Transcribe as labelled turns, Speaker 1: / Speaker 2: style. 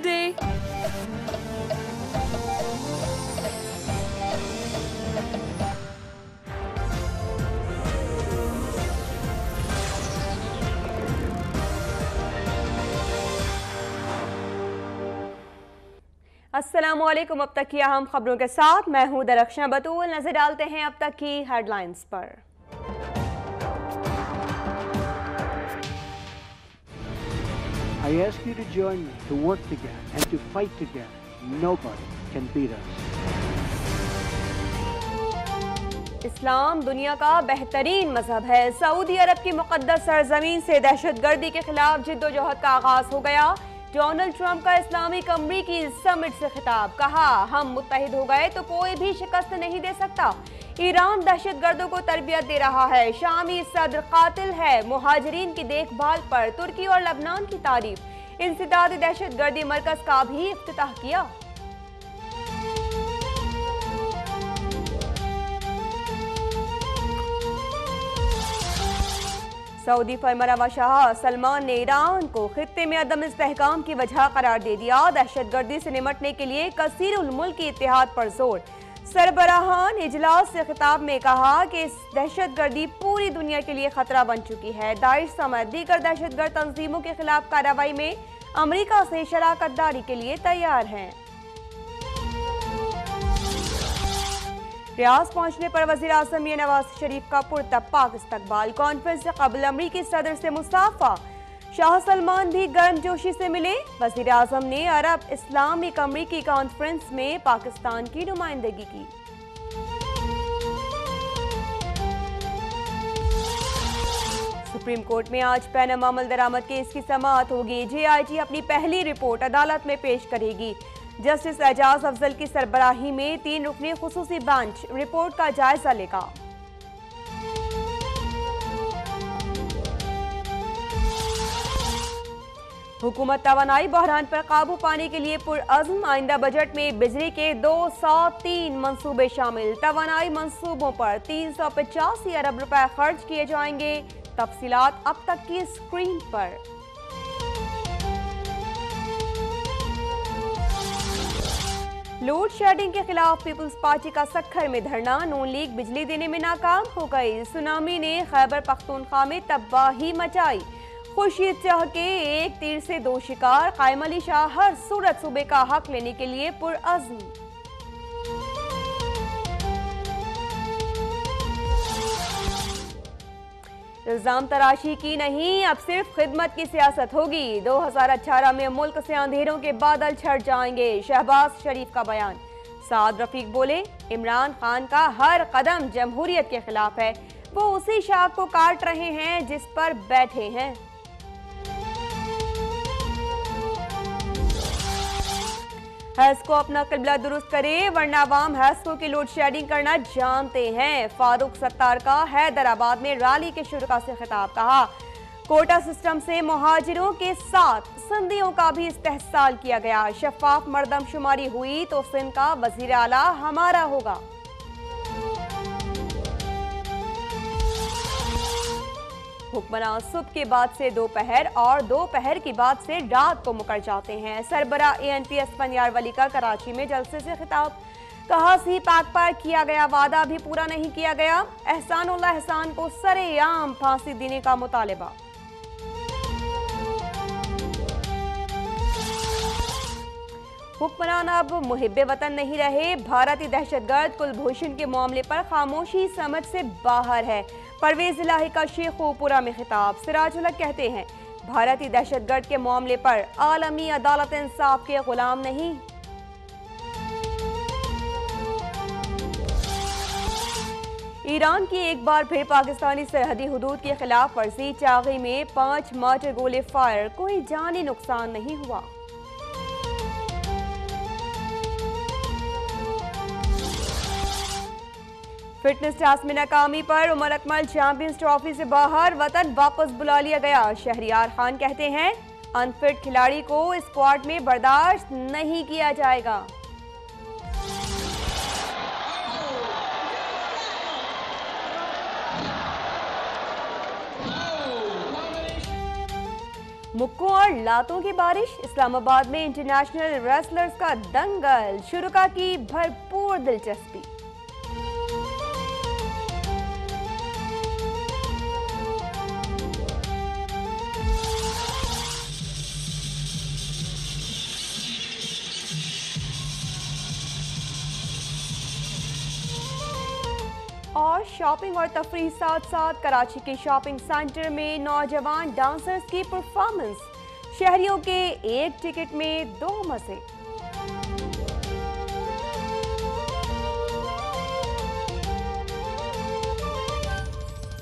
Speaker 1: Day. अस्सलामुअलैकुम। अब तक की अहम खबरों के साथ मैं हूं दरख्शां बतूल। नजर डालते हैं अब तक की हेडलाइंस पर।
Speaker 2: I ask you to join me to work together and to fight together. Nobody can beat us.
Speaker 1: इस्लाम दुनिया का बेहतरीन मजहब है। सऊदी अरब की मुकद्दस सरजमीन से दहशतगर्दी के खिलाफ जिद्दोजहद का आगाज हो गया। डोनाल्ड ट्रंप का इस्लामिक अमरीकी समिट से खिताब, कहा हम मुत्तहिद हो गए तो कोई भी शिकस्त नहीं दे सकता। ईरान दहशतगर्दों को तरबियत दे रहा है। शामी सदर कातिल है। मुहाजिरीन की देखभाल पर तुर्की और लबनान की तारीफ। इंसदादी दहशतगर्दी मरकज का भी इफ्तिताह किया। सऊदी फरमानरवा शाह सलमान ने ईरान को खित्ते में अदम इस्तेहकाम की वजह करार दे दिया। दहशतगर्दी से निमटने के लिए कसीरुल मुल्की इत्तेहाद पर जोर। सरबराहान इजलास से खिताब में कहा कि इस दहशतगर्दी पूरी दुनिया के लिए खतरा बन चुकी है। दाइश समेत दीगर दहशतगर्द तंजीमों के खिलाफ कार्रवाई में अमेरिका से शराकत दारी के लिए तैयार हैं। रियाद पहुंचने पर वज़ीर आज़म नवाज शरीफ का पुरतपाक इस्तकबाल। कॉन्फ्रेंस से कबल अमरीकी सदर से मुसाफा। शाह सलमान भी गर्मजोशी से मिले। वज़ीर आज़म ने अरब इस्लामिक अमरीकी कॉन्फ्रेंस में पाकिस्तान की नुमाइंदगी की। सुप्रीम कोर्ट में आज पैनामा माल दरामद केस की समाअत होगी। JIT अपनी पहली रिपोर्ट अदालत में पेश करेगी। जस्टिस एजाज अफजल की सरबराही में 3 रुकनी खुसूसी बेंच रिपोर्ट का जायजा लेगा। हुकूमत तवानाई बहरान पर काबू पाने के लिए पुरअज़्म। आइंदा बजट में बिजली के 203 मंसूबे शामिल। तवानाई मंसूबों पर 385 अरब रुपए खर्च किए जाएंगे। तफसीलात अब तक की स्क्रीन पर। लोड शेडिंग के खिलाफ पीपल्स पार्टी का सक्खर में धरना। नून लीग बिजली देने में नाकाम हो गई। सुनामी ने खैबर पख्तूनख्वा में तबाही मचाई। खुर्शीद शाह के एक तीर से 2 शिकार। कायम अली शाह हर सूरत सूबे का हक लेने के लिए पुरअज़्म। इल्जाम तराशी की नहीं, अब सिर्फ खिदमत की सियासत होगी। 2018 में मुल्क से अंधेरों के बादल छट जाएंगे। शहबाज शरीफ का बयान। साद रफीक बोले, इमरान खान का हर कदम जमहूरियत के खिलाफ है। वो उसी शाख को काट रहे हैं जिस पर बैठे हैं। हैस को अपना किबला दुरुस्त करे, वरना अवाम हैसको की लोड शेडिंग करना जानते हैं। फारूक सत्तार का हैदराबाद में रैली के शुरा से खिताब, कहा कोटा सिस्टम से मुहाजिरों के साथ सिंधियों का भी इस्तेहसाल किया गया। शफाफ मर्दमशुमारी हुई तो सिंध का वजीर आला हमारा होगा। हुक्मरान सुबह के बाद से दोपहर और दोपहर की बाद से रात को मुकर जाते हैं। सरबरा ANP पंजाब वली का कराची में जलसे से खिताब, कहा सी पैक पर किया गया वादा भी पूरा नहीं किया गया। एहसानुल्लाह एहसान को सरेआम फांसी देने का मुतालबा। हुक्मरान अब मुहिब्बे वतन नहीं रहे। भारतीय दहशतगर्द कुलभूषण के मामले पर खामोशी समझ से बाहर है। परवेज इलाही का शेखोपुरा में खिताब। सिराजुल हक कहते हैं, भारतीय दहशतगर्द के मामले पर आलमी अदालत इंसाफ के गुलाम नहीं। ईरान की एक बार फिर पाकिस्तानी सरहदी हुदूद की खिलाफ वर्जी। चागी में 5 मार्टर गोले फायर, कोई जानी नुकसान नहीं हुआ। फिटनेस टेस्ट में नाकामी पर उमर अकमल चैंपियंस ट्रॉफी से बाहर, वतन वापस बुला लिया गया। शहरियार खान कहते हैं, अनफिट खिलाड़ी को स्क्वाड में बर्दाश्त नहीं किया जाएगा। मुक्कों और लातों की बारिश, इस्लामाबाद में इंटरनेशनल रेसलर्स का दंगल, शुरुका की भरपूर दिलचस्पी। और शॉपिंग और तफरीह साथ साथ कराची के शॉपिंग सेंटर में नौजवान डांसर्स की परफॉर्मेंस, शहरियों के एक टिकट में दो मजे।